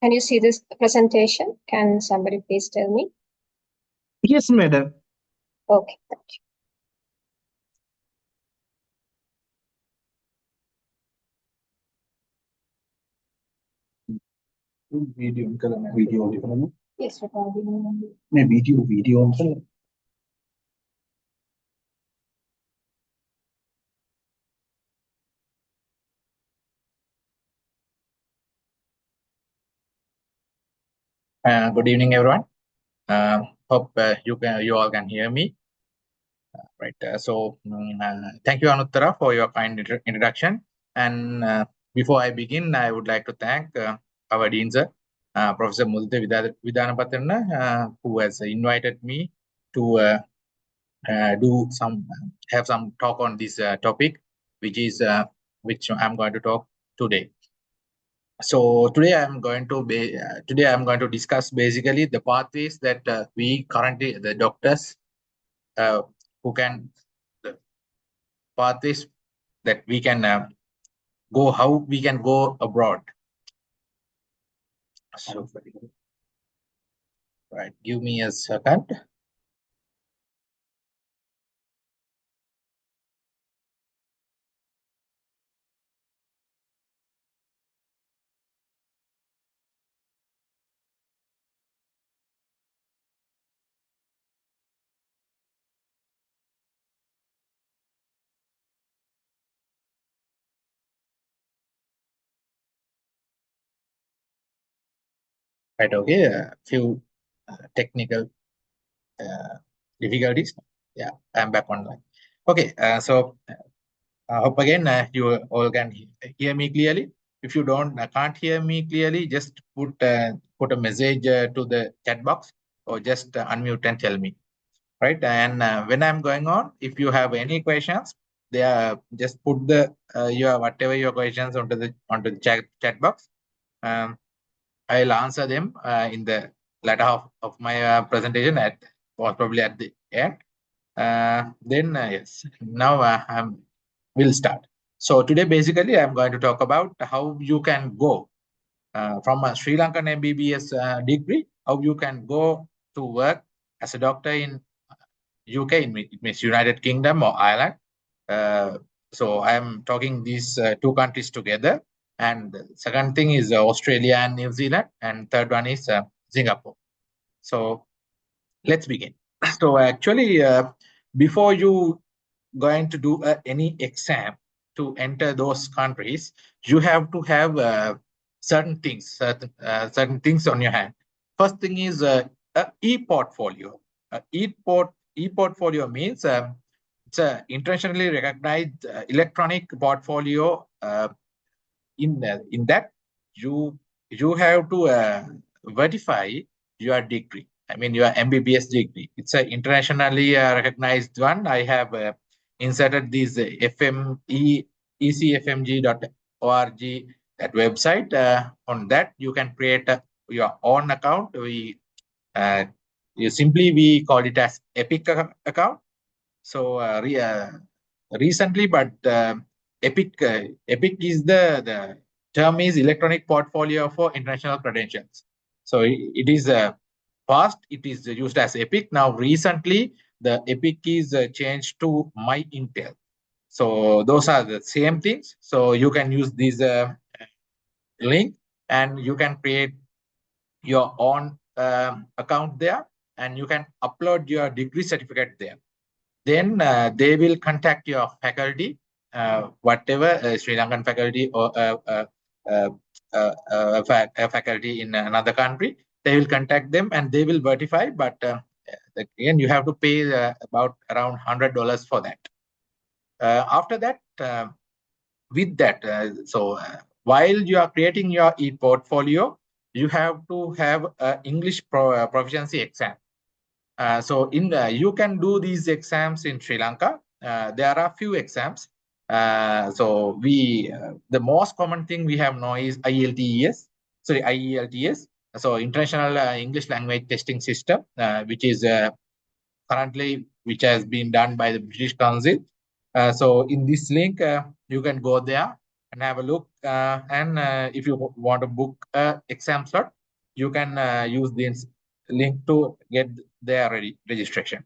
Can you see this presentation? Can somebody please tell me? Yes, madam. Okay, thank you. Video. Yes, recording. Video. Good evening, everyone. Hope you all can hear me. Right. Thank you, Anuttara, for your kind introduction. And before I begin, I would like to thank our Dean, sir, Professor Thusitha Vidanapathana, who has invited me to have some talk on this topic, which I'm going to talk today. So today I'm going to discuss basically the pathways that we currently the doctors who can the pathways that we can how we can go abroad. So right, give me a second. Right, okay, a few technical difficulties. Yeah, I'm back online. Okay, so I hope again you all can hear me clearly. If you can't hear me clearly, just put a message to the chat box or just unmute and tell me. Right, and when I'm going on, if you have any questions, just put whatever your questions onto the chat box. I'll answer them in the latter half of my presentation probably at the end. Yes, now we'll start. So today, basically, I'm going to talk about how you can go from a Sri Lankan MBBS degree, how you can go to work as a doctor in UK, it means United Kingdom or Ireland. So I'm talking these two countries together. And the second thing is Australia and New Zealand. And third one is Singapore. So let's begin. So actually, before you going to do any exam to enter those countries, you have to have certain things on your hand. First thing is a e-portfolio. E-portfolio means it's an internationally recognized electronic portfolio. In that, you have to verify your degree. I mean, your MBBS degree. It's an internationally recognized one. I have inserted this ecfmg.org, that website. On that, you can create your own account. We call it as Epic account. So recently, but Epic is the term is electronic portfolio for international credentials. So it is past, it is used as Epic. Now recently, the Epic is changed to My Intel. So those are the same things. So you can use this link and you can create your own account there, and you can upload your degree certificate there. Then they will contact your faculty, whatever Sri Lankan faculty or a faculty in another country. They will contact them and they will verify. But again, you have to pay about around $100 for that. After that, with that, while you are creating your e-portfolio, you have to have an English proficiency exam. So you can do these exams in Sri Lanka. There are a few exams. The most common thing we have now is IELTS. So International English Language Testing System, which is currently which has been done by the British Council. So in this link, you can go there and have a look. And if you want to book a exam slot, you can use this link to get their registration.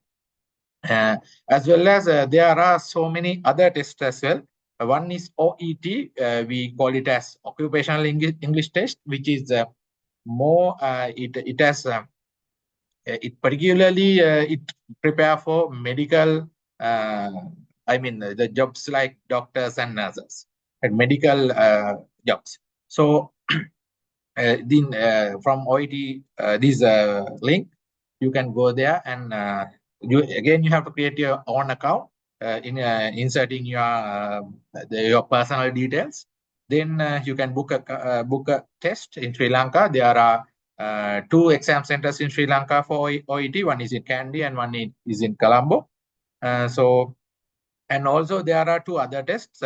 As well as there are so many other tests as well. One is OET, we call it as Occupational English Test, which is more, it has, it particularly, it prepare for medical, I mean, the jobs like doctors and nurses and medical jobs. So then from OET, this link, you can go there and you have to create your own account in inserting your personal details. Then you can book a test in Sri Lanka. There are two exam centers in Sri Lanka for OET. One is in Kandy and one is in Colombo. And also there are two other tests.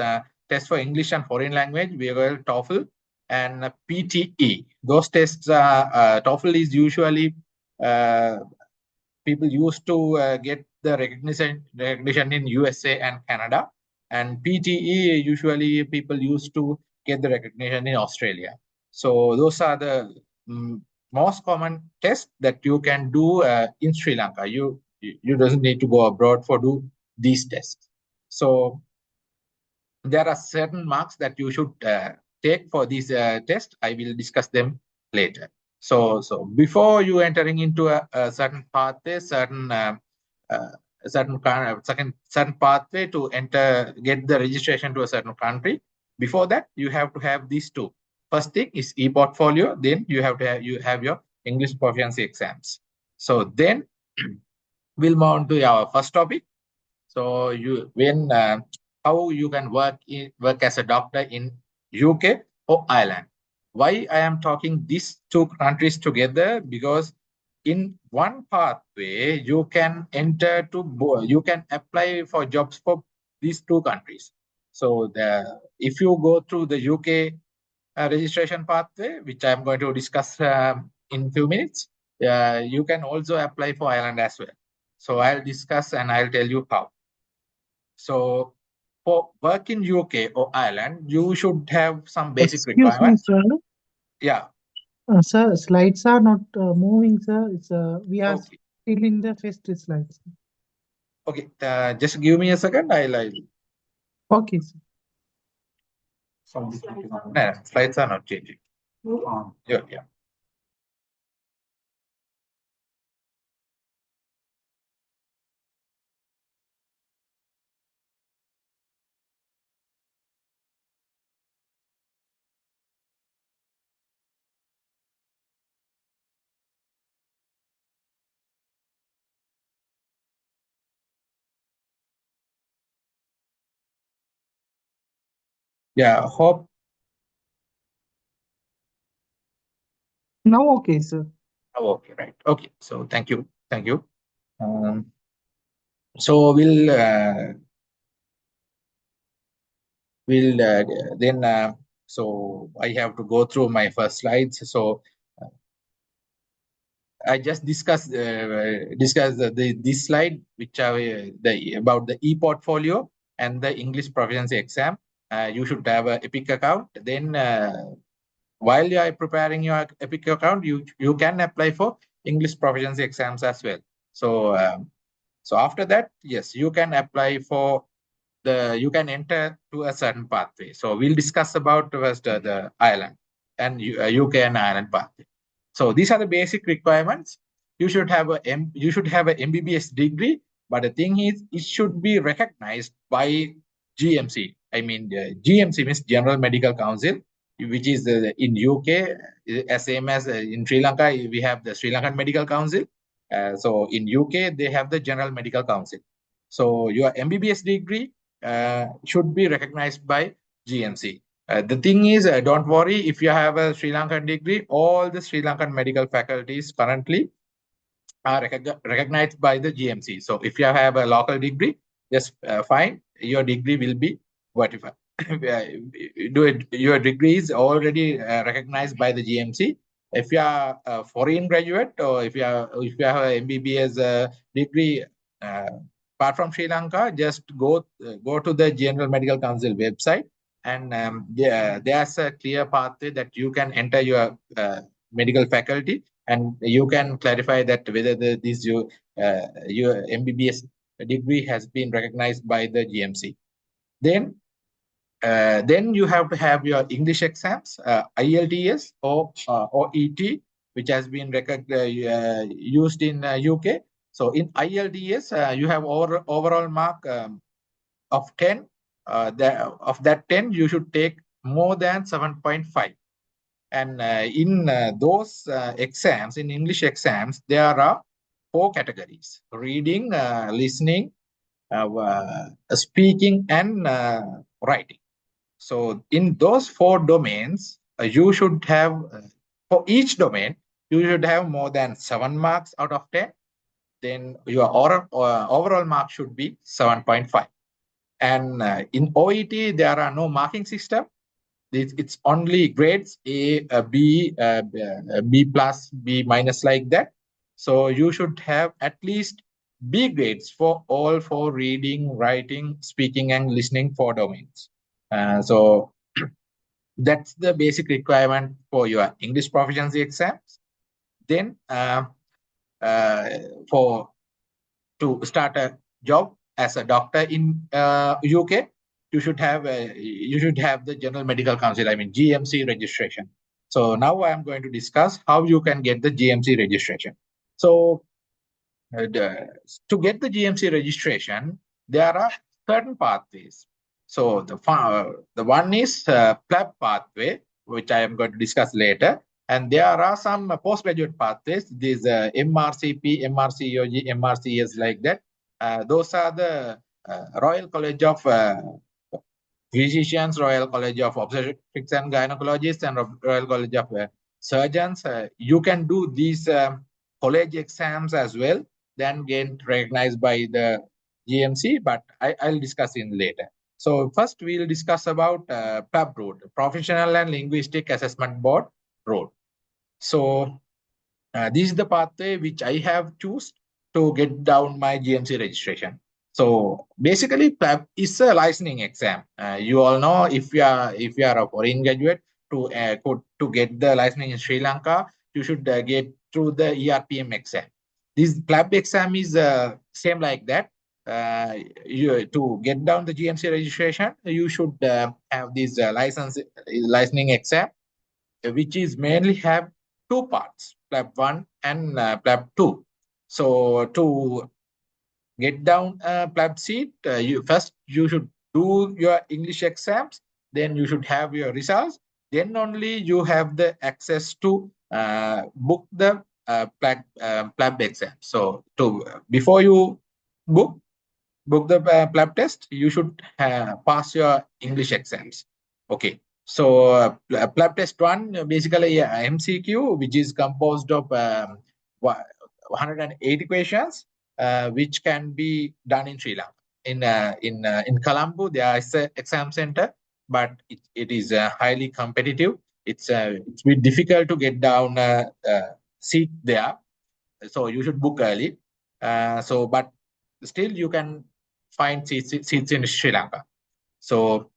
Test for English and foreign language, we will TOEFL and PTE. Those tests, TOEFL is usually people used to get the recognition in USA and Canada, and PTE usually people used to get the recognition in Australia. So those are the most common tests that you can do in Sri Lanka. You doesn't need to go abroad for do these tests. So there are certain marks that you should take for this test. I will discuss them later. So before you entering into a certain pathway, certain pathway to get the registration to a certain country. Before that, you have to have these two. First thing is e-portfolio. Then you have your English proficiency exams. So then we'll move on to our first topic. So how you can work as a doctor in UK or Ireland. Why I am talking these two countries together? Because in one pathway you can you can apply for jobs for these two countries. So if you go through the UK registration pathway, which I'm going to discuss in a few minutes, you can also apply for Ireland as well. So I'll discuss and I'll tell you how. So for work in UK or Ireland, you should have some basic Excuse me, requirements. sir. Yeah. Sir, slides are not moving, sir. We are Okay. still in the first slides. Okay. Just give me a second. Okay, sir. No, slides are not changing. Yeah. Yeah. Hope. Now, okay, sir. Oh, okay. Right. Okay. So thank you. Thank you. So then. So I have to go through my first slides. So I just discussed this slide, which are about the e-portfolio and the English proficiency exam. You should have an Epic account. Then, while you are preparing your Epic account, you can apply for English proficiency exams as well. So after that, yes, you can apply for you can enter to a certain pathway. So we'll discuss about first the Ireland and UK and Ireland pathway. So these are the basic requirements. You should have an MBBS degree, but the thing is, it should be recognized by GMC. I mean, GMC means General Medical Council, which is in UK, same as in Sri Lanka, we have the Sri Lankan Medical Council. So in UK, they have the General Medical Council. So your MBBS degree should be recognized by GMC. The thing is, don't worry if you have a Sri Lankan degree, all the Sri Lankan medical faculties currently are recognized by the GMC. So if you have a local degree, just fine, your degree will be verified. Your degree is already recognized by the GMC. If you are a foreign graduate or if you have an MBBS degree apart from Sri Lanka, just go to the General Medical Council website and there's a clear pathway that you can enter your medical faculty, and you can clarify that whether your MBBS degree has been recognized by the GMC. Then you have to have your English exams, IELTS or ET, which has been used in UK. So in IELTS, you have overall mark of 10. Of that 10, you should take more than 7.5. And in those exams, in English exams, there are 4 categories: reading, listening, speaking, and writing. So in those 4 domains, you should have, for each domain, you should have more than 7 marks out of 10. Then your overall mark should be 7.5. And in OET, there are no marking system. It's only grades A, B, B plus, B minus, like that. So you should have at least B grades for all 4 reading, writing, speaking, and listening 4 domains. So that's the basic requirement for your English proficiency exams. Then to start a job as a doctor in UK, you should have the General Medical Council, I mean GMC registration. So now I am going to discuss how you can get the GMC registration. So to get the GMC registration, there are certain pathways. So the one is PLAB pathway, which I am going to discuss later. And there are some postgraduate pathways. These MRCP, MRCOG, MRCS, like that. Those are the Royal College of Physicians, Royal College of Obstetrics and Gynecologists, and Royal College of Surgeons. You can do these college exams as well, then get recognized by the GMC, but I'll discuss in later. So first we'll discuss about PAB route, Professional and Linguistic Assessment Board route. So this is the pathway which I have chosen to get down my GMC registration. So basically, PLAB is a licensing exam. You all know, if you are a foreign graduate, to get the licensing in Sri Lanka, you should get through the ERPM exam. This PLAB exam is same like that. To get down the GMC registration, you should have this licensing exam, which is mainly have 2 parts, PLAB 1 and PLAB 2. So to get down PLAB seat, you should do your English exams, then you should have your results, then only you have the access to book the PLAB exam. So before you book the PLAB test, you should pass your English exams. Okay. So PLAB test 1, basically MCQ, which is composed of 180 questions, which can be done in Sri Lanka. In Colombo, there is an exam center, but it is highly competitive. It's bit difficult to get down a seat there, so you should book early. But still you can find seats in Sri Lanka. So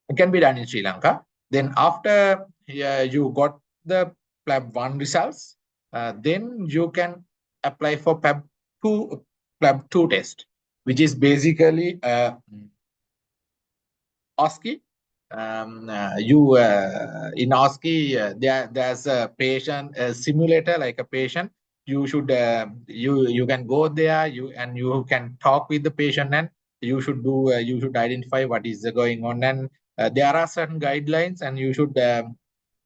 it can be done in Sri Lanka. Then after you got the PLAB 1 results, then you can apply for PLAB 2 test, which is basically OSCE. In OSCE, there's a patient simulator, like a patient. You should you can go there, you can talk with the patient, and you should identify what is going on, and there are certain guidelines, and you should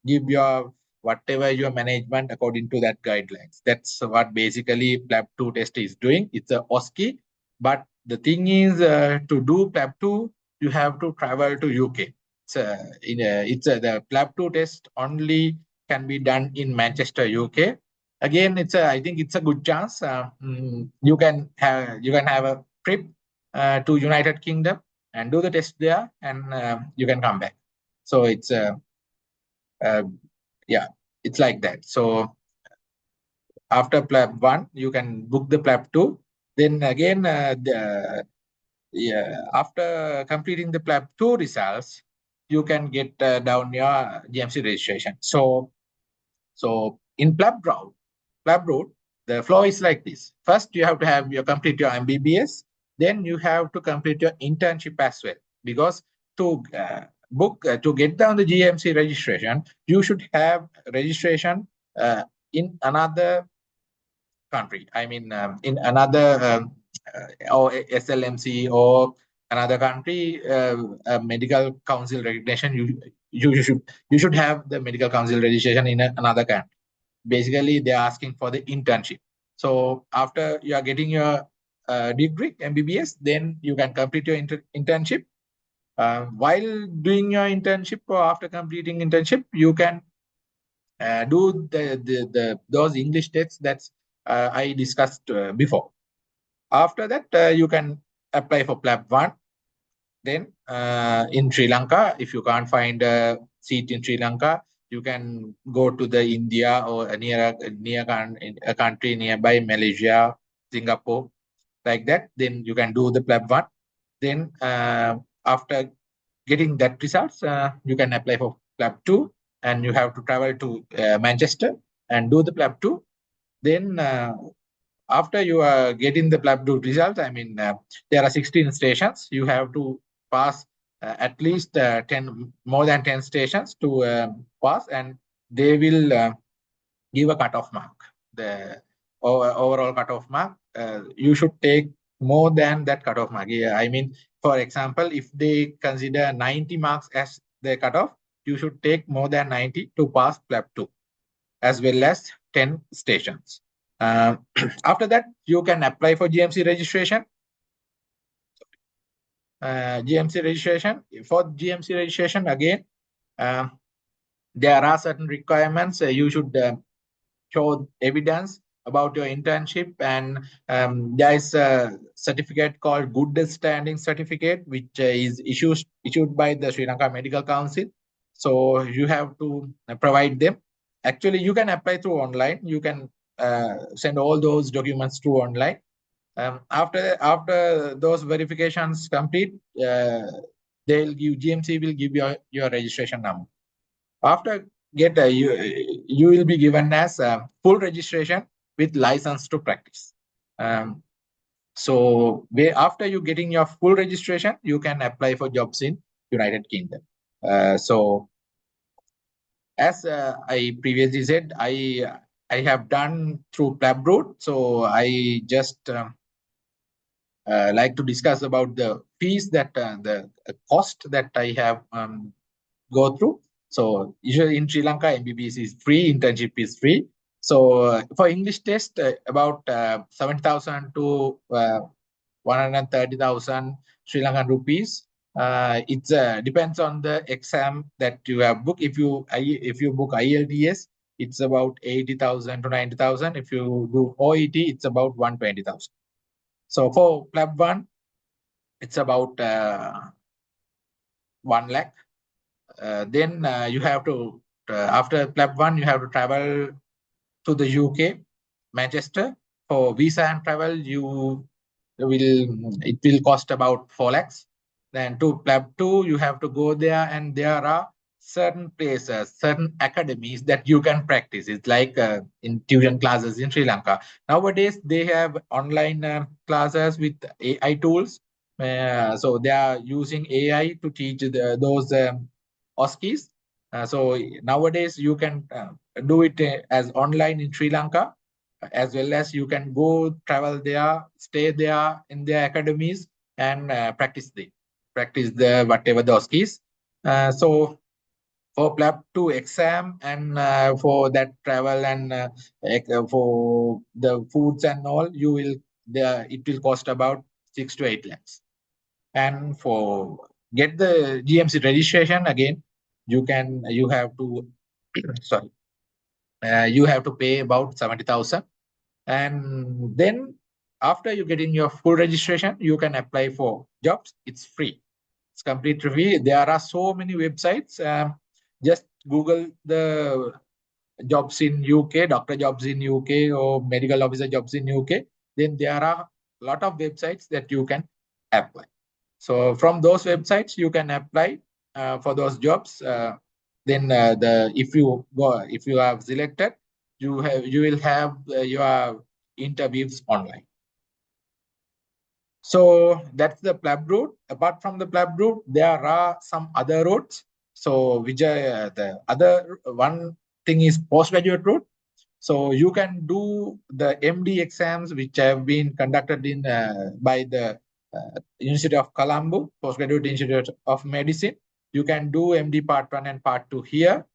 give your whatever your management according to that guidelines. That's what basically PLAB 2 test is doing. It's a OSCE, but the thing is, to do PLAB 2, you have to travel to UK. The PLAB 2 test only can be done in Manchester, UK. Again, I think it's a good chance. You can have a trip to United Kingdom and do the test there, and you can come back. So it's yeah, it's like that. So after PLAB 1, you can book the PLAB 2. Then again, after completing the PLAB 2 results, you can get down your GMC registration. So in PLAB route, the flow is like this. First, you have to have your complete your MBBS. Then you have to complete your internship as well, because to to get down the GMC registration, you should have registration in another country. I mean, in another or SLMC or another country, medical council recognition. You should have the medical council registration in another country. Basically, they're asking for the internship. So after you are getting your degree MBBS, then you can complete your internship. While doing your internship or after completing internship, you can do those English tests that I discussed before. After that, you can apply for PLAB 1. Then in Sri Lanka, if you can't find a seat in Sri Lanka, you can go to the India or a country nearby, Malaysia, Singapore, like that. Then you can do the PLAB 1. Then after getting that results, you can apply for PLAB 2, and you have to travel to Manchester and do the PLAB 2. Then after you are getting the PLAB 2 results, I mean, there are 16 stations. You have to pass at least 10, more than 10 stations to pass, and they will give a cutoff mark. The overall cutoff mark, you should take more than that cutoff mark. Yeah, I mean, for example, if they consider 90 marks as the cutoff, you should take more than 90 to pass PLAB 2, as well as 10 stations. After that, you can apply for GMC registration. GMC registration. For GMC registration, again, there are certain requirements. You should show evidence about your internship, and there is a certificate called Good Standing Certificate, which is issued by the Sri Lanka Medical Council. So you have to provide them. Actually, you can apply through online. You can send all those documents through online. After those verifications complete, GMC will give your registration number. After you will be given as full registration with license to practice. So after you getting your full registration, you can apply for jobs in United Kingdom. So as I previously said, I have done through PLAB route, so I just like to discuss about the fees that the cost that I have go through. So usually in Sri Lanka, MBBS is free, internship is free. So for English test, about 7,000 to 130,000 Sri Lankan rupees. It depends on the exam that you have booked. If you book IELTS, it's about 80,000 to 90,000. If you do OET, it's about 120,000. So for PLAB 1, it's about 1 lakh. Then you have to, after PLAB 1, you have to travel to the UK, Manchester. For visa and travel, it will cost about 4 lakhs. Then to PLAB 2, you have to go there, and there are certain places, certain academies that you can practice. It's like in tuition classes in Sri Lanka. Nowadays, they have online classes with AI tools. So they are using AI to teach those OSCEs. So nowadays, you can do it as online in Sri Lanka, as well as you can go travel there, stay there in their academies, and practice the whatever the OSCEs. So for PLAB 2 exam and for that travel and for the foods and all, it will cost about 6 to 8 lakhs. And for get the GMC registration, again, you have to sorry, you have to pay about 70,000. And then after you getting your full registration, you can apply for jobs. It's free. It's completely free. There are so many websites. Just Google the jobs in UK, doctor jobs in UK, or medical officer jobs in UK. Then there are a lot of websites that you can apply. So from those websites, you can apply for those jobs, then if you have selected, you will have your interviews online. So that's the PLAB route. Apart from the PLAB route, there are some other routes. So which are the other one thing is postgraduate route. So you can do the MD exams which have been conducted in by the University of Colombo, Postgraduate Institute of Medicine. You can do MD Part 1 and Part 2 here,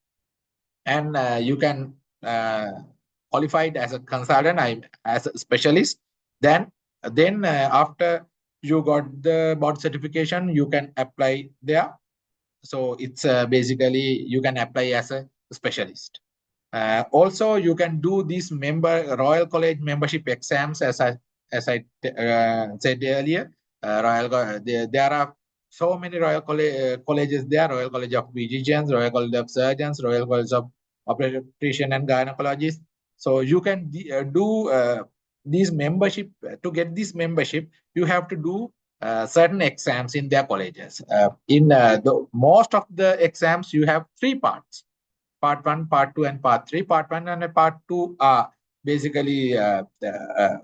and you can qualified as a consultant, as a specialist. Then after you got the board certification, you can apply there. So it's basically you can apply as a specialist. Also, you can do these Royal College membership exams, as I said earlier. There are so many colleges there: Royal College of Physicians, Royal College of Surgeons, Royal College of Obstetrician and Gynecologists. So you can do these membership. To get this membership, you have to do certain exams in their colleges. In the most of the exams, you have 3 parts: Part 1, Part 2, and Part 3. Part 1 and Part 2 are basically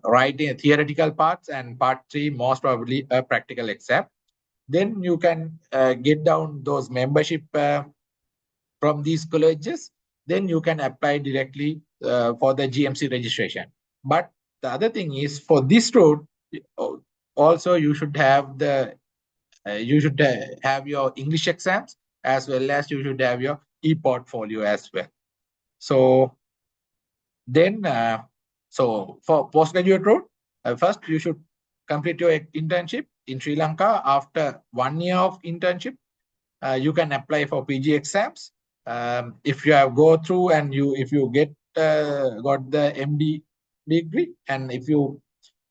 writing theoretical parts, and Part 3 most probably a practical exam. Then you can get down those membership from these colleges. Then you can apply directly for the GMC registration. But the other thing is, for this route, also you should have your English exams, as well as you should have your e-portfolio as well. So then, so for postgraduate route, first you should complete your internship in Sri Lanka. After 1 year of internship, you can apply for PG exams. If you have go through and if you got the MD degree, and if you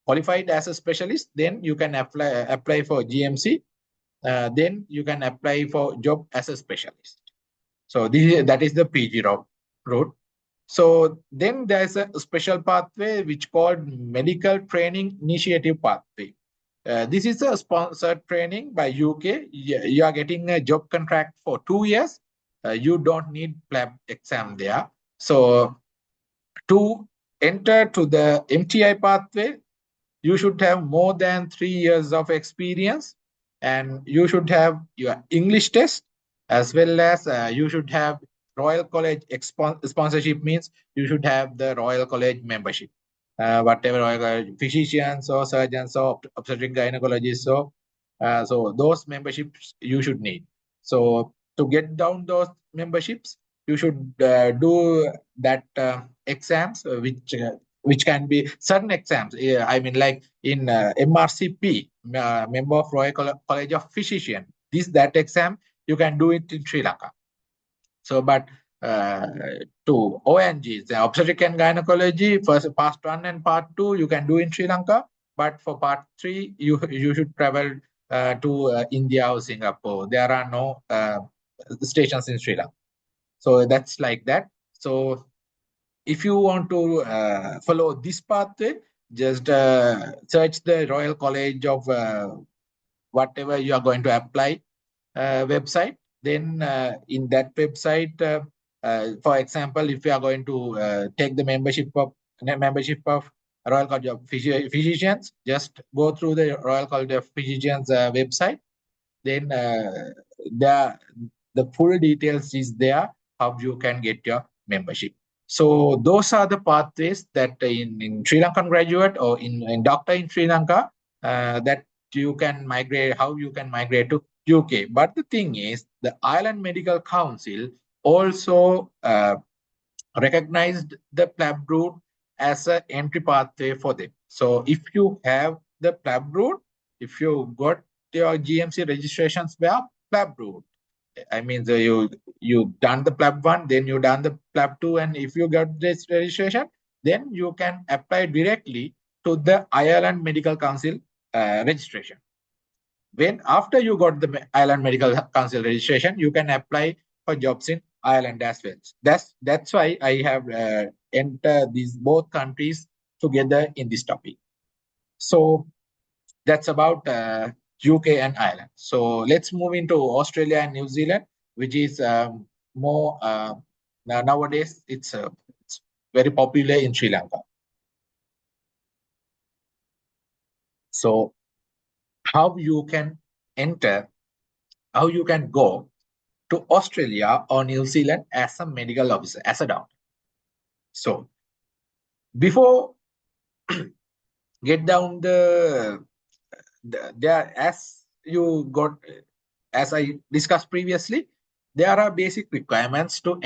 qualified as a specialist, then you can apply for GMC. Then you can apply for job as a specialist. So that is the PG route. So then there's a special pathway which called Medical Training Initiative Pathway. This is a sponsored training by UK. You are getting a job contract for 2 years. You don't need PLAB exam there. So to enter to the MTI pathway, you should have more than 3 years of experience, and you should have your English test, as well as you should have Royal College sponsorship. Means you should have the Royal College membership, whatever Royal College physicians or surgeons or obstetric gynecologists. So those memberships you should need. So to get down those memberships, you should do that exams, which can be certain exams. I mean, like in MRCP, member of Royal College of Physicians. That exam you can do it in Sri Lanka. So, but to ONGs, the obstetric and gynecology, first Part 1 and Part 2 you can do in Sri Lanka, but for Part 3 you should travel to India or Singapore. There are no stations in Sri Lanka. So that's like that. So if you want to follow this pathway, just search the Royal College of whatever you are going to apply website. Then in that website, for example, if you are going to take the membership of Royal College of Physicians, just go through the Royal College of Physicians website. Then the full details is there, how you can get your membership. So those are the pathways that in Sri Lankan graduate or in doctor in Sri Lanka that you can migrate, how you can migrate to UK. But the thing is, the Ireland Medical Council also recognized the PLAB route as an entry pathway for them. So if you have the PLAB route, if you got your GMC registrations via PLAB route, I mean, so you done the PLAB 1, then you done the PLAB 2, and if you got this registration, then you can apply directly to the Ireland Medical Council registration. When after you got the Ireland Medical Council registration, you can apply for jobs in Ireland as well. That's why I have entered these both countries together in this topic. So that's about UK and Ireland. So let's move into Australia and New Zealand, which is more nowadays it's very popular in Sri Lanka. So how you can enter, how you can go to Australia or New Zealand as a medical officer, as a doctor. So before get down there, as you got, as I discussed previously, there are basic requirements to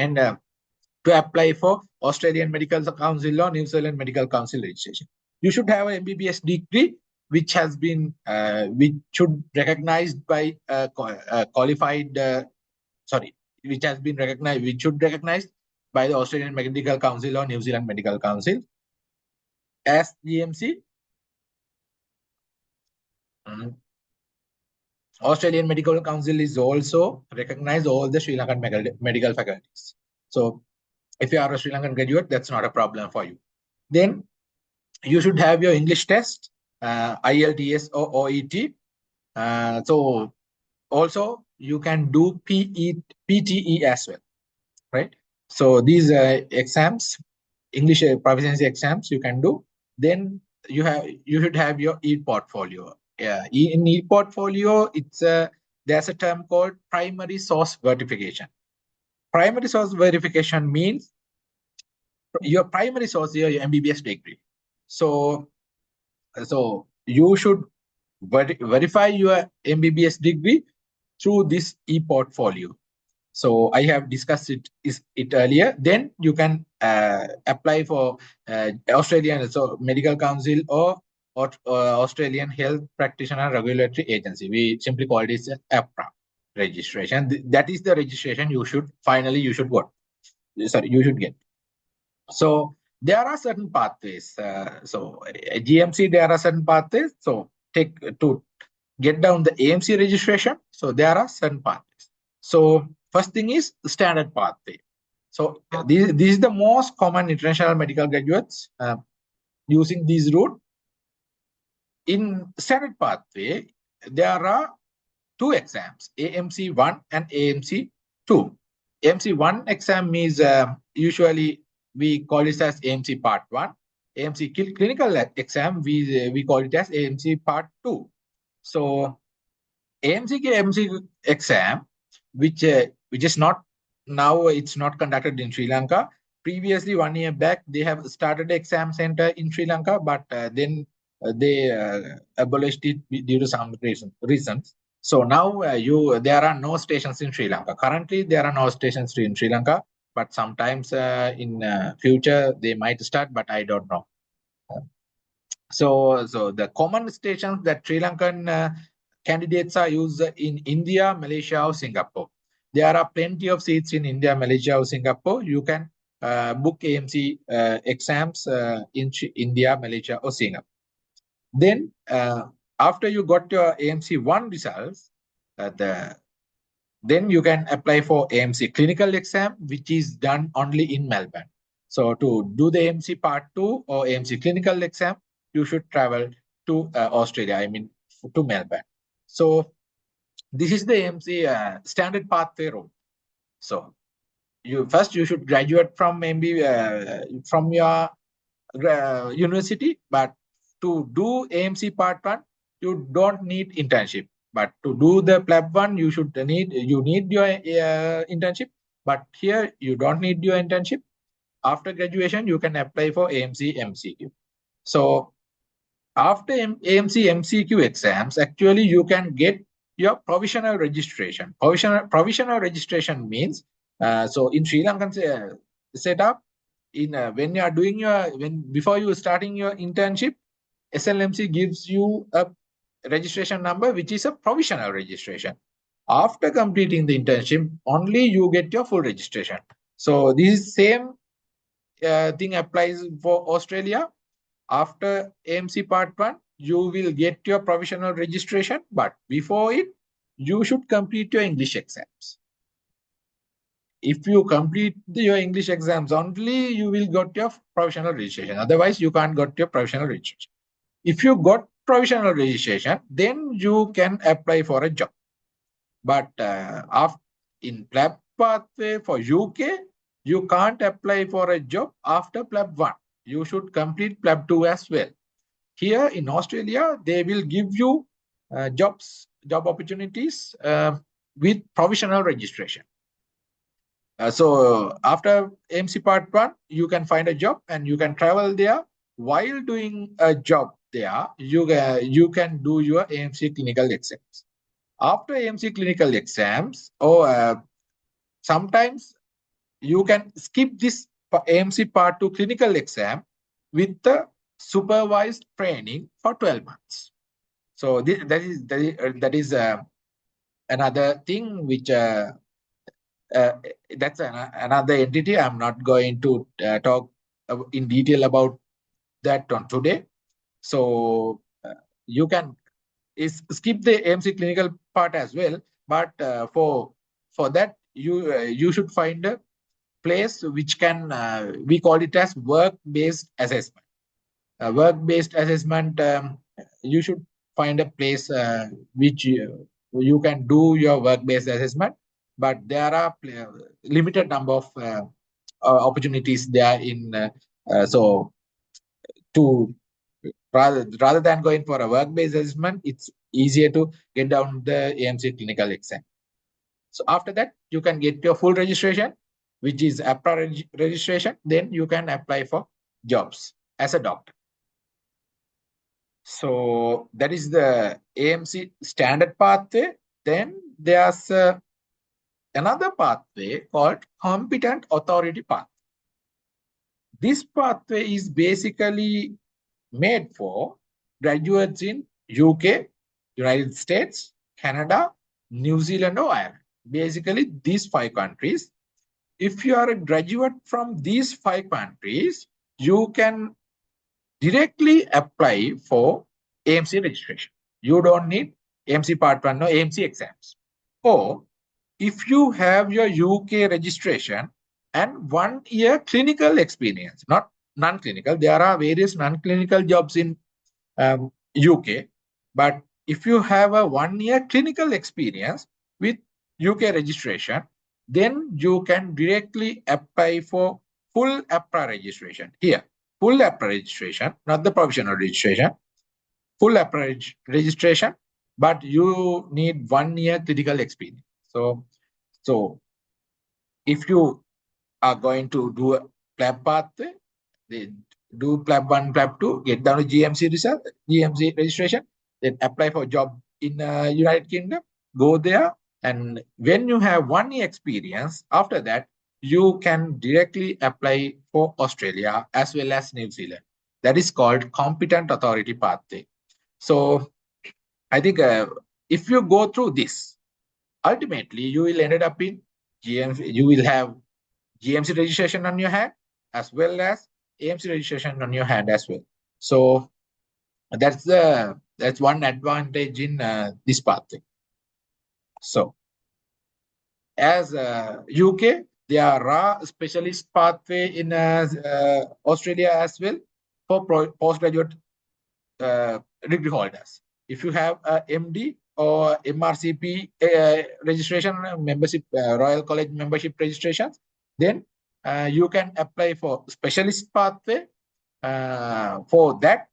to apply for Australian Medical Council or New Zealand Medical Council registration. You should have an MBBS degree which has been which should recognized by qualified which has been recognized, which should recognized by the Australian Medical Council or New Zealand Medical Council as GMC. Australian Medical Council is also recognized all the Sri Lankan medical faculties. So if you are a Sri Lankan graduate, that's not a problem for you. Then you should have your English test, IELTS or OET. So also you can do PTE as well, right? So these exams, English proficiency exams you can do. Then you should have your e-portfolio. In e-portfolio, there's a term called primary source verification. Primary source verification means your primary source is your MBBS degree. So you should verify your MBBS degree through this e-portfolio. So I have discussed it earlier. Then you can apply for Australian Medical Council or Australian Health Practitioner Regulatory Agency. We simply call it APRA registration. That is the registration you should get. So there are certain pathways. So GMC, there are certain pathways. So to get down the AMC registration. So there are certain pathways. So first thing is the standard pathway. So this is the most common international medical graduates using this route. In standard pathway, there are two exams, AMC 1 and AMC 2. AMC 1 exam is usually we call it as AMC Part 1. AMC clinical exam, we call it as AMC Part 2. So AMC exam, which is not now, it's not conducted in Sri Lanka. Previously, 1 year back, they have started exam center in Sri Lanka, but then they abolished it due to some reasons. So now there are no stations in Sri Lanka. Currently, there are no stations in Sri Lanka, but sometimes in future they might start, but I don't know. So the common stations that Sri Lankan candidates are used in India, Malaysia, or Singapore. There are plenty of seats in India, Malaysia, or Singapore. You can book AMC exams in India, Malaysia, or Singapore. Then after you got your AMC 1 results, then you can apply for AMC clinical exam, which is done only in Melbourne. So to do the AMC Part 2 or AMC clinical exam, you should travel to Australia, I mean to Melbourne. So this is the AMC standard pathway route. So you should graduate from from your university, but to do AMC Part 1, you don't need internship. But to do the PLAB 1, you need your internship. But here you don't need your internship. After graduation, you can apply for AMC MCQ. So after AMC MCQ exams, actually you can get your provisional registration. Provisional registration means so in Sri Lankan setup, when you are doing before you starting your internship, SLMC gives you a registration number, which is a provisional registration. After completing the internship, only you get your full registration. So this same thing applies for Australia. After AMC Part 1, you will get your provisional registration, but before it, you should complete your English exams. If you complete your English exams only, you will get your provisional registration. Otherwise, you can't get your provisional registration. If you got provisional registration, then you can apply for a job. But in PLAB pathway for UK, you can't apply for a job after PLAB 1. You should complete PLAB 2 as well. Here in Australia, they will give you job opportunities with provisional registration. So after AMC Part 1, you can find a job and you can travel there. While doing a job there, you can do your AMC clinical exams. After AMC clinical exams, sometimes you can skip this AMC Part 2 clinical exam with the supervised training for 12 months. So that is another thing which that's another entity. I'm not going to talk in detail about that on today. So you can skip the AMC clinical part as well. But for that, you should find a place which can we call it as work-based assessment. Work-based assessment. You should find a place which you can do your work-based assessment. But there are limited number of opportunities there in so to rather than going for a work-based assessment, it's easier to get down the AMC clinical exam. So after that, you can get your full registration, which is APRA registration. Then you can apply for jobs as a doctor. So that is the AMC standard pathway. Then there's another pathway called competent authority pathway. This pathway is basically made for graduates in UK, United States, Canada, New Zealand, or Ireland. Basically, these 5 countries. If you are a graduate from these 5 countries, you can directly apply for AMC registration. You don't need AMC Part 1 or AMC exams. Or if you have your UK registration and 1 year clinical experience, not non-clinical, there are various non-clinical jobs in UK, but if you have a 1 year clinical experience with UK registration, then you can directly apply for full APRA registration. Here, full APRA registration, not the provisional registration, full APRA registration, but you need 1 year clinical experience. So if you are going to do a PLAB pathway, do PLAB 1, PLAB 2, get down to GMC result, GMC registration, then apply for a job in United Kingdom, go there, and when you have 1 year experience, after that, you can directly apply for Australia as well as New Zealand. That is called competent authority pathway. So I think if you go through this, ultimately you will end up in GMC. You will have GMC registration on your hand as well as AMC registration on your hand as well. So that's one advantage in this pathway. So as UK, there are specialist pathway in Australia as well for postgraduate degree holders. If you have a MD or MRCP registration, membership, Royal College membership registrations, then you can apply for specialist pathway. For that,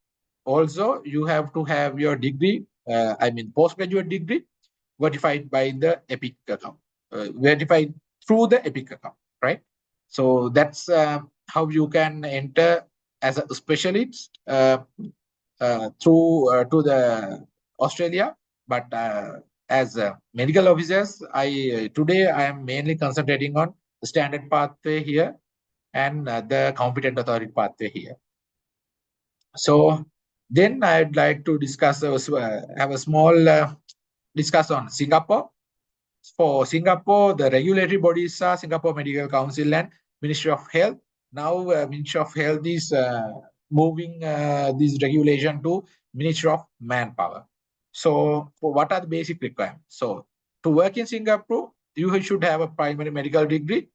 also you have to have your degree, postgraduate degree, verified by the EPIC account, verified through the EPIC account, right? So that's how you can enter as a specialist through to the Australia. But as medical officers, today I am mainly concentrating on the standard pathway here and the competent authority pathway here. So then I'd like to discuss have a small discuss on Singapore. For Singapore, the regulatory bodies are Singapore Medical Council and Ministry of Health. Now Ministry of Health is moving this regulation to Ministry of Manpower. So what are the basic requirements? So to work in Singapore, you should have a primary medical degree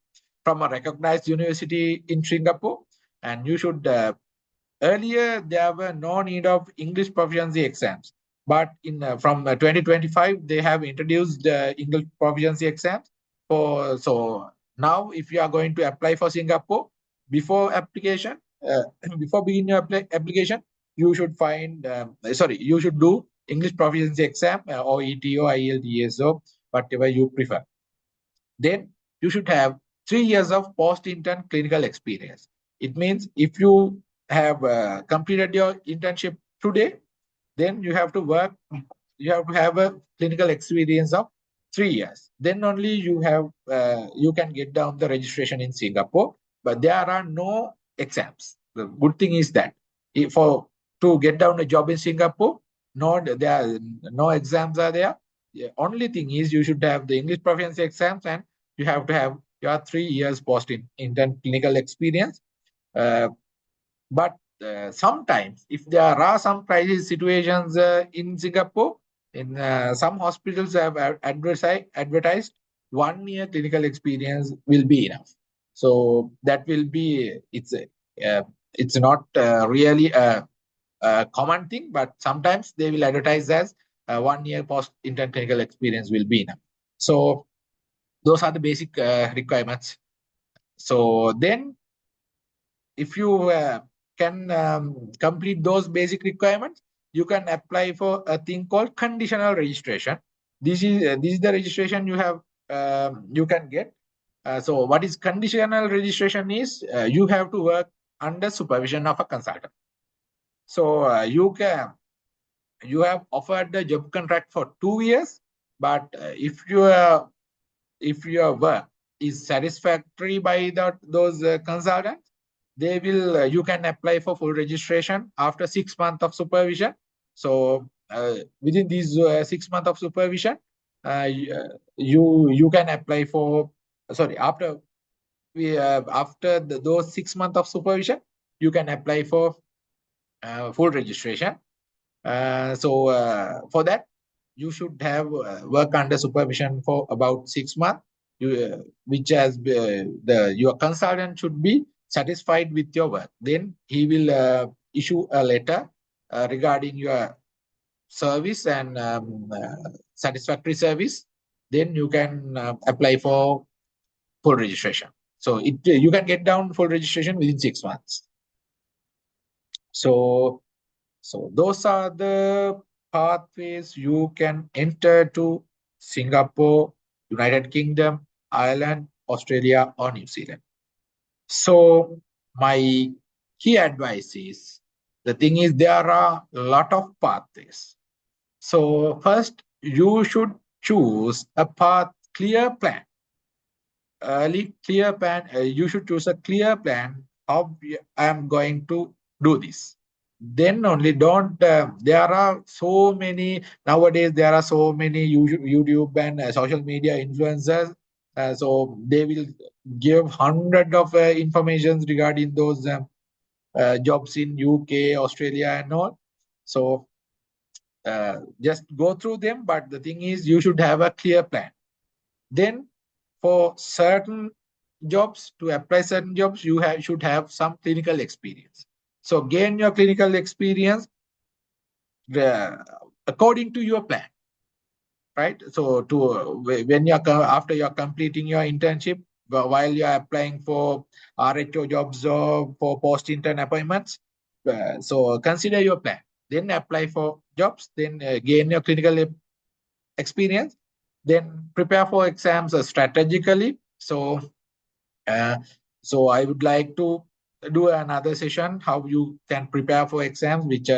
from a recognized university in Singapore, and you should earlier there were no need of English proficiency exams, but from 2025 they have introduced English proficiency exams. So now if you are going to apply for Singapore, before application, before beginning your application, you should you should do English proficiency exam, or ET or IELTS or whatever you prefer. Then you should have 3 years of post-intern clinical experience. It means if you have completed your internship today, then you have to work, you have to have a clinical experience of 3 years. Then only you can get down the registration in Singapore, but there are no exams. The good thing is that to get down a job in Singapore, there are no exams are there. The only thing is you should have the English proficiency exams, and you have to have your 3 years post-intern clinical experience. But sometimes, if there are some crisis situations in Singapore, in some hospitals have advertised 1 year clinical experience will be enough. So that will be it's not really a common thing, but sometimes they will advertise as 1 year post-intern clinical experience will be enough. So those are the basic requirements. So then, if you can complete those basic requirements, you can apply for a thing called conditional registration. This is the registration you can get. So what is conditional registration is you have to work under supervision of a consultant. So you have offered the job contract for 2 years, but if your work is satisfactory by those consultants, you can apply for full registration after 6 months of supervision. So within these 6 months of supervision, you can apply for after those 6 months of supervision, you can apply for full registration. For that, you should have work under supervision for about 6 months, your consultant should be satisfied with your work. Then he will issue a letter regarding your service and satisfactory service. Then you can apply for full registration. So you can get down full registration within 6 months. So those are the pathways you can enter to Singapore, United Kingdom, Ireland, Australia, or New Zealand. So my key advice is, the thing is, there are a lot of pathways. So first, you should choose a clear plan. You should choose a clear plan how I am going to do this. Then only there are so many nowadays, there are so many YouTube and social media influencers. So they will give hundreds of informations regarding those jobs in UK, Australia and all. So just go through them. But the thing is, you should have a clear plan. Then for certain jobs, to apply certain jobs, you should have some clinical experience. So gain your clinical experience according to your plan, right? So after you're completing your internship, while you're applying for RHO jobs or for post-intern appointments, so consider your plan. Then apply for jobs, then gain your clinical experience, then prepare for exams strategically. So I would like to do another session how you can prepare for exams, which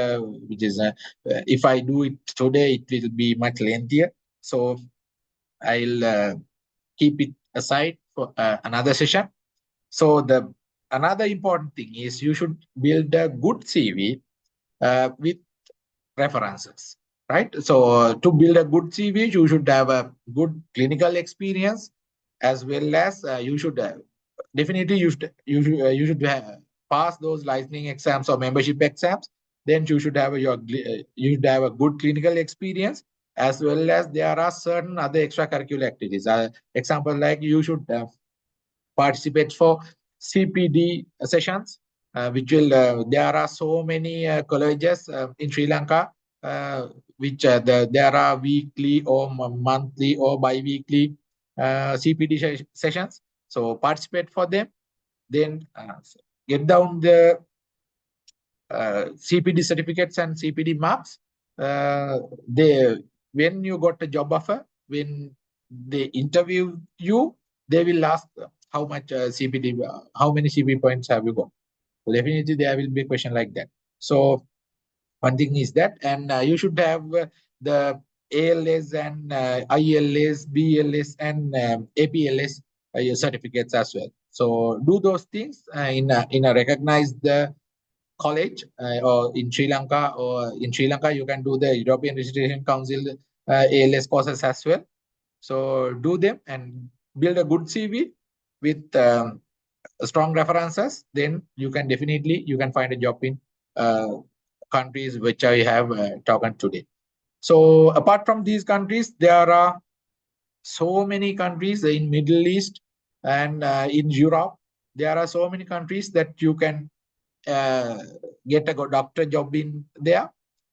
is if I do it today, it will be much lengthier. So I'll keep it aside for another session. So another important thing is you should build a good CV with references, right? So to build a good CV, you should have a good clinical experience, as well as you should definitely you should pass those licensing exams or membership exams. Then you should have you should have a good clinical experience, as well as there are certain other extracurricular activities. Example, like you should participate for CPD sessions, which will there are so many colleges in Sri Lanka which there are weekly or monthly or bi-weekly CPD sessions. So participate for them, then get down the CPD certificates and CPD marks. They when you got a job offer, when they interview you, they will ask how much CPD, how many CPD points have you got. Definitely, there will be a question like that. So one thing is that, and you should have the ALS and ILS, BLS, and APLS certificates as well. So do those things in a recognized college or in Sri Lanka, you can do the European Registration Council ALS courses as well. So do them and build a good CV with strong references. Then you can definitely find a job in countries which I have talked today. So apart from these countries, there are so many countries in Middle East and in Europe. There are so many countries that you can uh, get a good doctor job in there,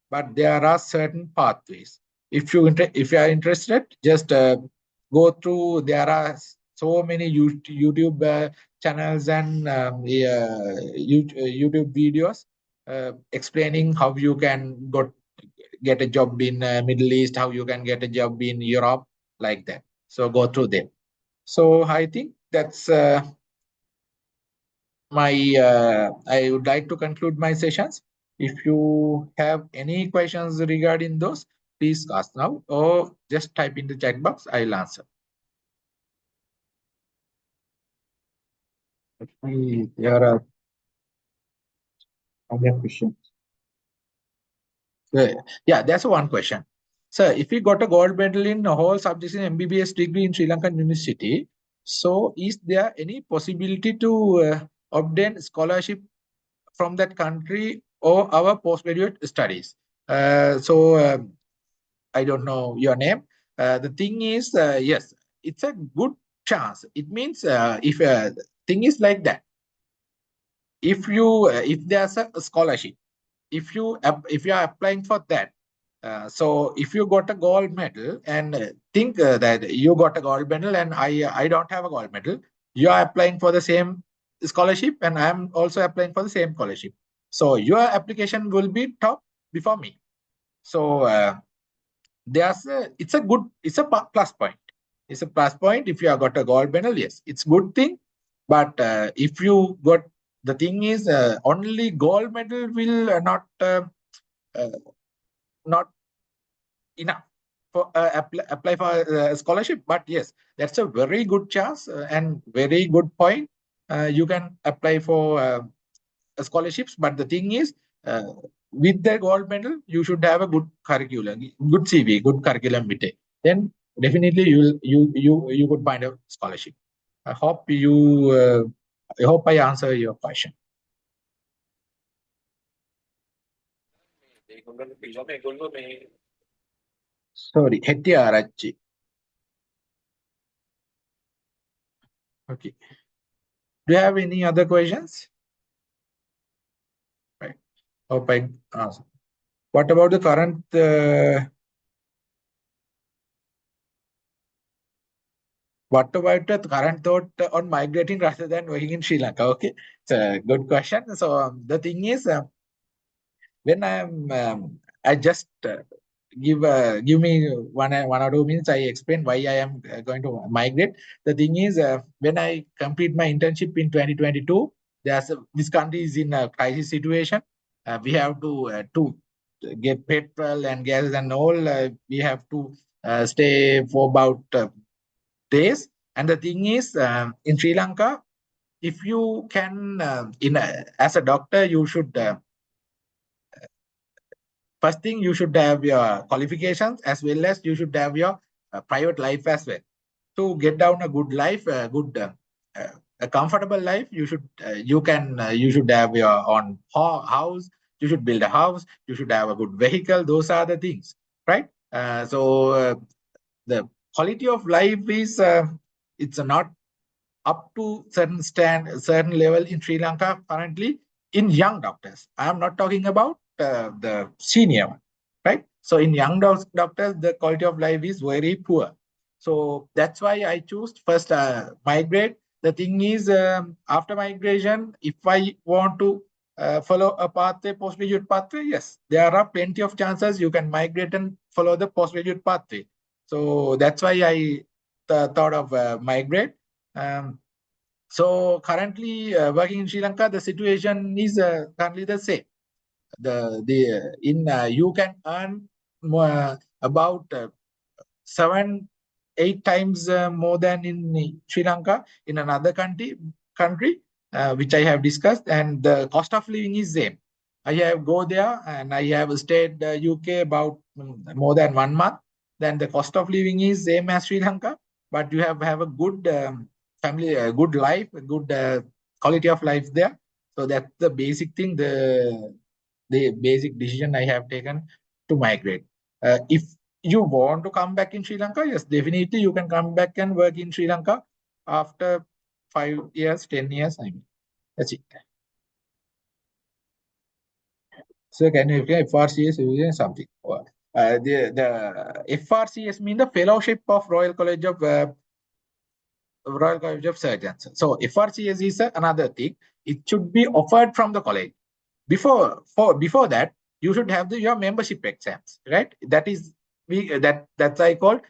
but there are certain pathways. If you are interested, just go through. There are so many YouTube channels and YouTube videos explaining how you can get a job in Middle East, how you can get a job in Europe, like that. So go through them. So I think that's I would like to conclude my sessions. If you have any questions regarding those, please ask now or just type in the chat box. I'll answer. There are other questions. Yeah, that's one question. Sir, if you got a gold medal in whole subjects in MBBS degree in Sri Lankan University, so is there any possibility to obtain scholarship from that country or our postgraduate studies? I don't know your name. The thing is, yes, it's a good chance. It means if thing is like that, if there's a scholarship, if you are applying for that, so if you got a gold medal and think that you got a gold medal and I don't have a gold medal, you are applying for the same scholarship and I am also applying for the same scholarship. So your application will be top before me. So it's a plus point. It's a plus point if you have got a gold medal. Yes, it's good thing. But if you got, the thing is only gold medal will uh, not enough for apply for a scholarship. But yes, that's a very good chance and very good point. You can apply for scholarships. But the thing is, uh, with the gold medal, you should have a good curriculum, good CV, good curriculum vitae. Then definitely you could find a scholarship. I hope I hope I answer your question. Sorry, Hettiarachchi. Okay. Do you have any other questions? Right. Hope I answer. What about the current thought on migrating rather than working in Sri Lanka? Okay, it's a good question. So the thing is, when I just give me 1 or 2 minutes. I explain why I am going to migrate. The thing is, when I complete my internship in 2022, this country is in a crisis situation. We have to get petrol and gas and all. We have to stay for about days. And the thing is, in Sri Lanka, if you can, as a doctor, you should first thing you should have your qualifications as well as you should have your private life as well. To get down a good life, a comfortable life, you should have your own house. You should build a house. You should have a good vehicle. Those are the things, right? The quality of life is it's not up to certain level in Sri Lanka currently. in young doctors. I am not talking about the senior one, right? So in young doctors, the quality of life is very poor. So that's why I choose first migrate. The thing is, after migration, if I want to follow a pathway, postgraduate pathway, yes, there are plenty of chances you can migrate and follow the postgraduate pathway. So that's why I thought of migrate. Um, so currently working in Sri Lanka, the situation is currently the same. You can earn more, about 7-8 times more than in Sri Lanka in another country which I have discussed, and the cost of living is same. I have go there and I have stayed UK about more than 1 month. Then the cost of living is same as Sri Lanka, but you have a good family, good life, a good quality of life there. So that's the basic thing, the basic decision I have taken to migrate. If you want to come back in Sri Lanka, yes, definitely you can come back and work in Sri Lanka after 5 years, 10 years. I mean, that's it. So can you explain FRCS is something? The FRCS means the Fellowship of Royal College of Surgeons. So FRCS is another thing. It should be offered from the college. Before that, you should have your membership exams, right? That's I call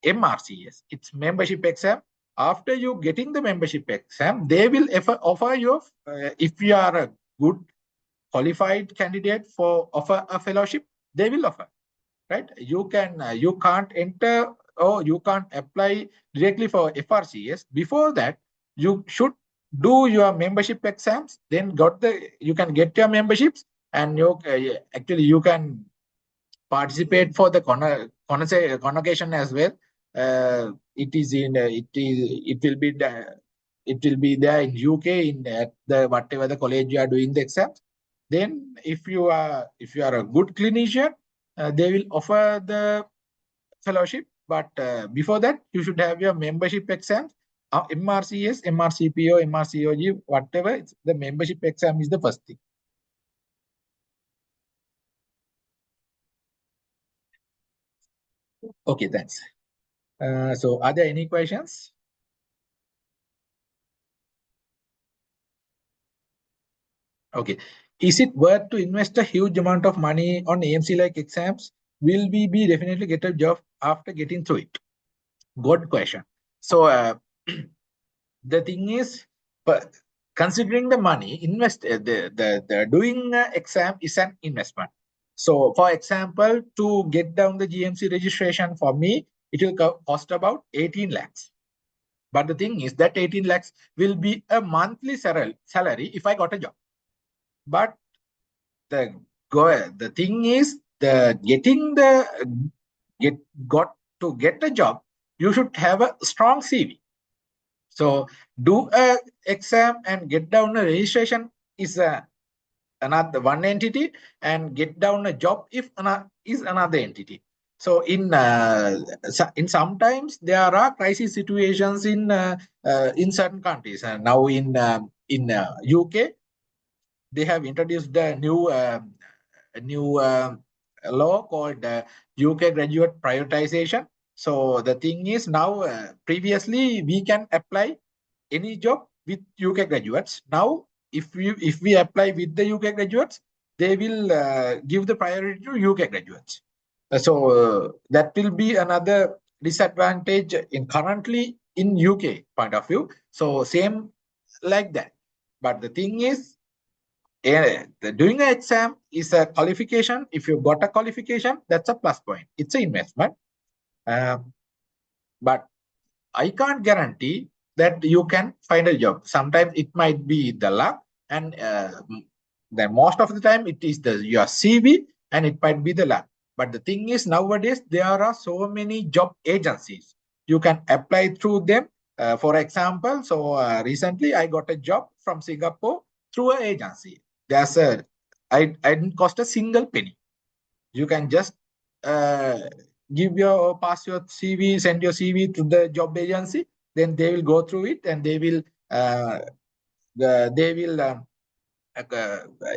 MRCS. It's membership exam. After you getting the membership exam, they will offer you if you are a good qualified candidate for offer a fellowship, they will offer, right? You can't enter or you can't apply directly for FRCS. Before that, you should do your membership exams. Then you can get your memberships, and actually you can participate for the convocation as well. It will be there in UK in at the whatever the college you are doing the exams. Then if you are a good clinician, they will offer the fellowship. But before that, you should have your membership exams. MRCS, MRCPO, MRCOG, whatever. The membership exam is the first thing. Okay, thanks. So are there any questions? Okay. Is it worth to invest a huge amount of money on AMC-like exams? Will we be definitely get a job after getting through it? Good question. So the thing is, but considering the money, the doing exam is an investment. So for example, to get down the GMC registration for me, it will cost about 18 lakhs. But the thing is that 18 lakhs will be a monthly salary if I got a job. But the thing is get a job, you should have a strong CV. So do a exam and get down a registration is another one entity, and get down a job is another entity. So in sometimes there are crisis situations in certain countries. And now in UK, they have introduced a new law called UK graduate prioritization. So the thing is now, previously we can apply any job with UK graduates. Now, if we apply with the UK graduates, they will give the priority to UK graduates. So that will be another disadvantage currently in UK point of view. So same like that. But the thing is, doing an exam is a qualification. If you got a qualification, that's a plus point. It's an investment. But I can't guarantee that you can find a job. Sometimes it might be the luck, and the most of the time it is your CV, and it might be the luck. But the thing is, nowadays there are so many job agencies. You can apply through them. For example, so recently I got a job from Singapore through an agency. I didn't cost a single penny. You can just uh, pass your CV, send your CV to the job agency. Then they will go through it, and they will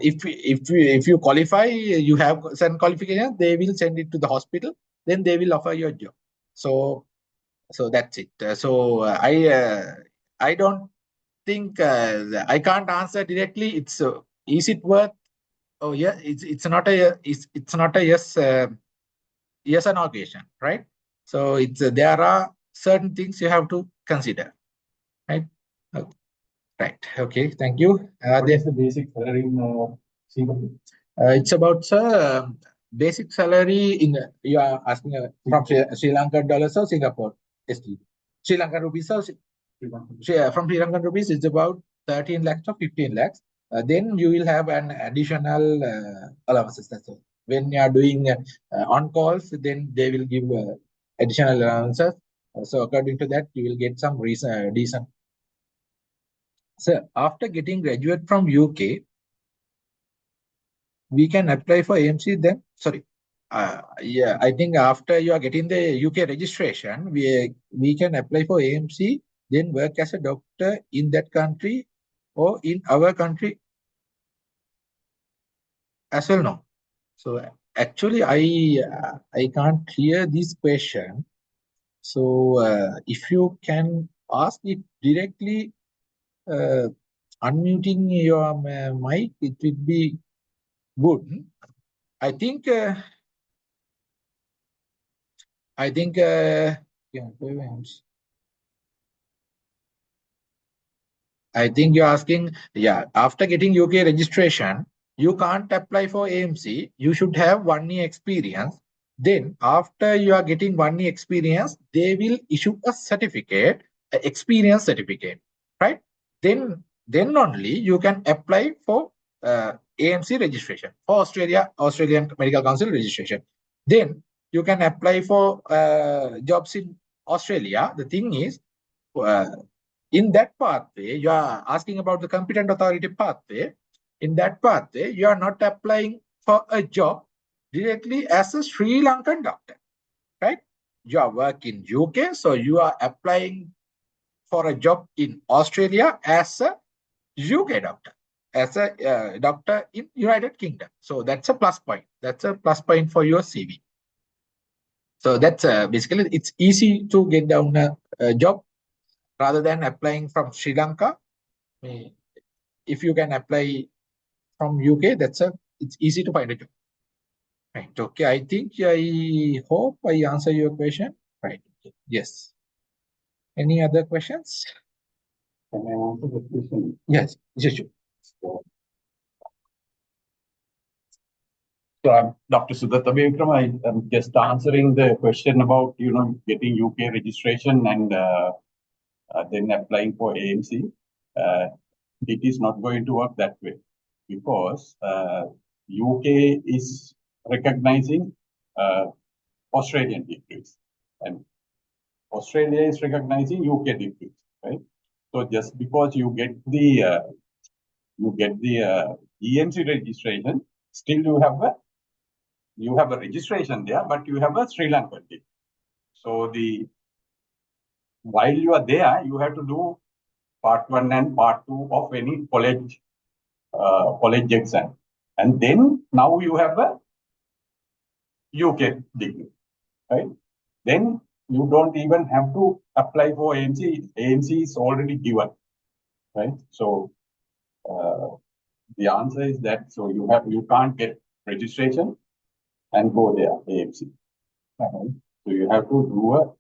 if you qualify, you have certain qualifications, they will send it to the hospital, then they will offer you a job. So that's it. I don't think I can't answer directly. Is it worth? Oh yeah, it's not a it's not a yes or no question, right? So there are certain things you have to consider, right? Okay. Right. Okay. Thank you. What is the basic salary in Singapore? It's about basic salary in you are asking from Sri Lankan dollars or Singapore ST. Sri Lankan rupees or from Sri Lankan rupees it's about 13 lakhs or 15 lakhs. Then you will have an additional allowances. That's all. When you are doing on calls, then they will give additional allowances. So according to that, you will get some decent. So after getting graduate from UK, we can apply for AMC then. Sorry. Yeah, I think after you are getting the UK registration, we can apply for AMC, then work as a doctor in that country or in our country as well. No. So actually, I can't clear this question. So if you can ask it directly, unmuting your mic, it would be good. I think. Yeah, I think you're asking, yeah, after getting UK registration, you can't apply for AMC. You should have 1 year experience. Then after you are getting 1 year experience, they will issue a certificate, an experience certificate, right? Then only you can apply for AMC registration for Australian Medical Council registration. Then you can apply for jobs in Australia. The thing is, uh, in that pathway, you are asking about the competent authority pathway. In that pathway, you are not applying for a job directly as a Sri Lankan doctor, right? You are working UK, so you are applying for a job in Australia as a UK doctor, as a doctor in United Kingdom. So that's a plus point. That's a plus point for your CV. So that's basically it's easy to get down a job rather than applying from Sri Lanka. If you can apply from UK, it's easy to find a job. Right. Okay. I hope I answer your question. Right. Okay. Yes. Any other questions? Can I answer the question? Yes. Sure. So I'm Dr. Thusitha. I am just answering the question about getting UK registration and then applying for AMC. It is not going to work that way because UK is recognizing Australian degrees and Australia is recognizing UK degrees, right? So just because you get the EMC registration, still you have a registration there, but you have a Sri Lankan degree. So while you are there, you have to do part 1 and part 2 of any college exam, and then now you have a UK degree, right? Then you don't even have to apply for AMC. AMC is already given, right? So the answer is that you can't get registration and go there AMC. Right? So you have to do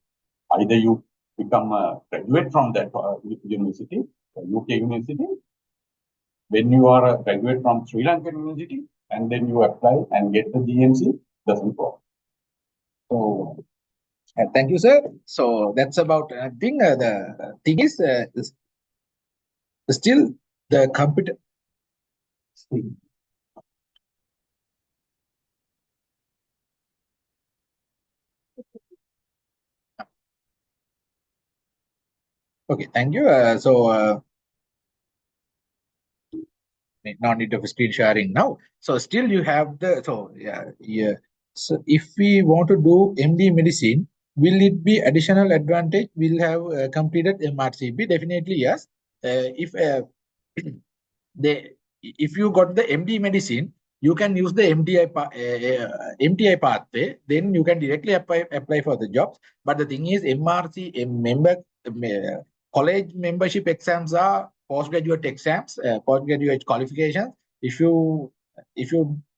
either you become a graduate from that university, UK university. When you are a graduate from Sri Lankan university, and then you apply and get the GMC, doesn't work. So thank you, sir. So that's about. I think the thing is still the computer. Okay, thank you. No need of screen sharing now. So still you have yeah. So if we want to do MD medicine, will it be additional advantage? We'll have completed MRCP. Definitely yes. If they if you got the MD medicine, you can use the MTI pathway. Then you can directly apply for the jobs. But the thing is, MRC college membership exams are postgraduate exams, postgraduate qualifications. If you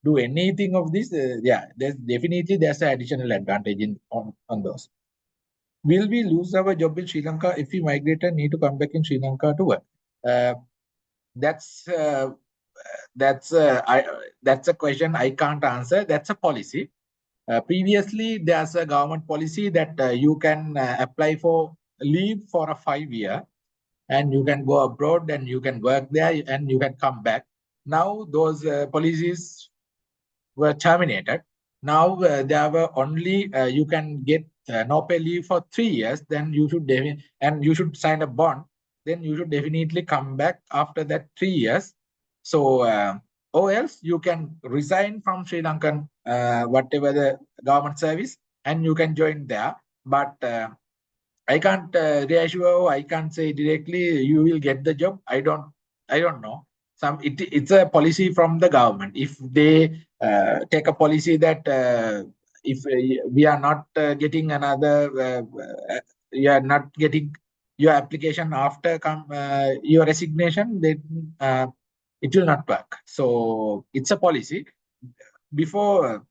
do anything of this, yeah, there's an additional advantage on those. Will we lose our job in Sri Lanka if we migrate and need to come back in Sri Lanka to work? That's a question I can't answer. That's a policy. Previously, there's a government policy that you can apply for leave for a 5 year, and you can go abroad and you can work there and you can come back. Now those policies were terminated. Now there were only you can get no pay leave for 3 years. Then you should and you should sign a bond. Then you should definitely come back after that 3 years. So or else you can resign from Sri Lankan whatever the government service and you can join there. But I can't reassure. I can't say directly you will get the job. I don't know. It's a policy from the government. If they take a policy that if we are not getting you are not getting your application after your resignation, then it will not work. So it's a policy. Before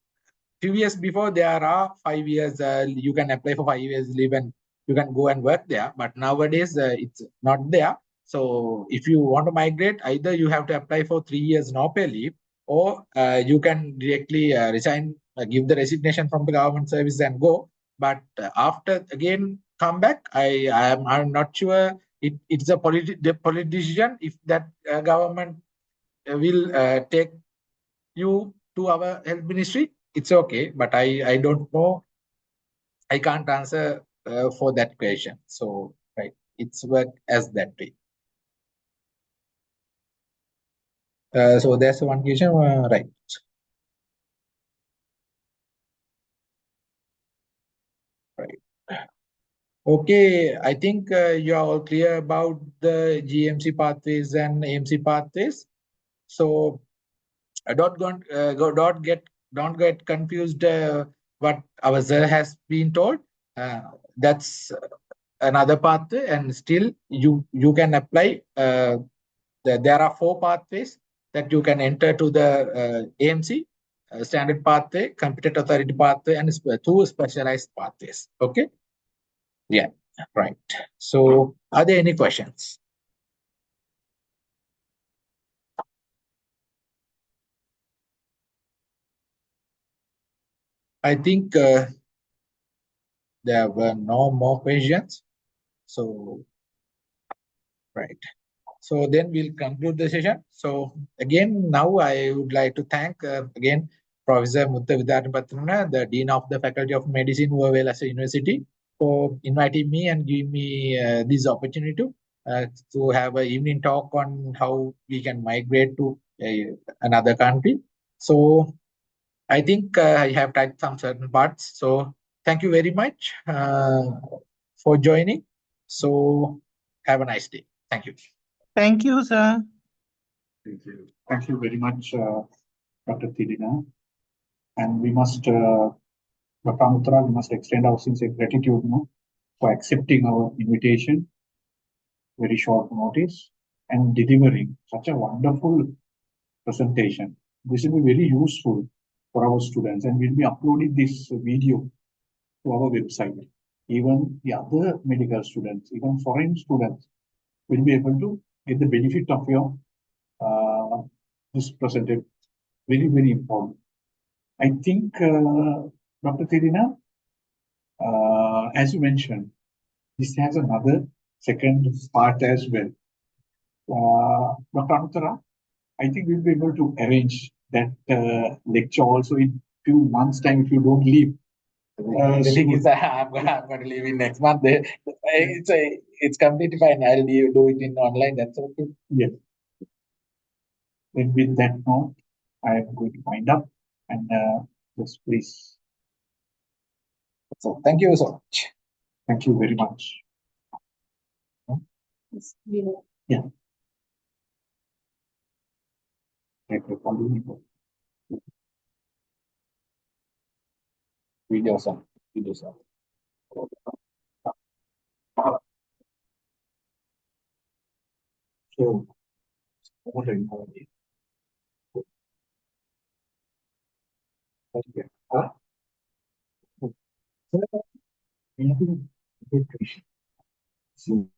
2 years before, there are 5 years. You can apply for 5 years leave and you can go and work there. But nowadays it's not there. So if you want to migrate, either you have to apply for 3 years no pay leave, or you can directly resign, give the resignation from the government service and go. But after again come back, I'm not sure. It's a political decision if that government will take you to our health ministry. It's okay, but I don't know. I can't answer for that question. So right, it's work as that way. So there's one question, right? Right. Okay, I think you are all clear about the GMC pathways and AMC pathways. So don't get confused what our sir has been told. That's another pathway, and still you can apply. There are 4 pathways that you can enter to the AMC, standard pathway, competent authority pathway, and 2 specialized pathways. Okay. Yeah. Right. So, are there any questions? I think there were no more questions. So, right. So then we'll conclude the session. So again, now I would like to thank again Professor Mutta Vidyarthapatrana, the Dean of the Faculty of Medicine, Velasquez University, for inviting me and giving me this opportunity to have an evening talk on how we can migrate to another country. So I think I have touched some certain parts. So thank you very much for joining. So have a nice day. Thank you. Thank you, sir. Thank you. Thank you very much, Dr. Thusitha. And we must, Dr. Anuttara, we must extend our sincere gratitude for accepting our invitation, very short notice, and delivering such a wonderful presentation. This will be very useful for our students, and we'll be uploading this video to our website. Even the other medical students, even foreign students, will be able to get the benefit of your this presentation. Very, very important. I think, Dr. Thusitha, as you mentioned, this has another second part as well. Dr. Anuttara, I think we'll be able to arrange that lecture also in few months' time if you don't leave. The thing is, I'm going to leave in next month. It's completely fine. I'll do it in online. That's okay. Yes. Then with that note, I am going to wind up and just please. So thank you so much. Thank you very much. Yeah. Videos on. Videos on. So, what are you doing? Okay. Huh?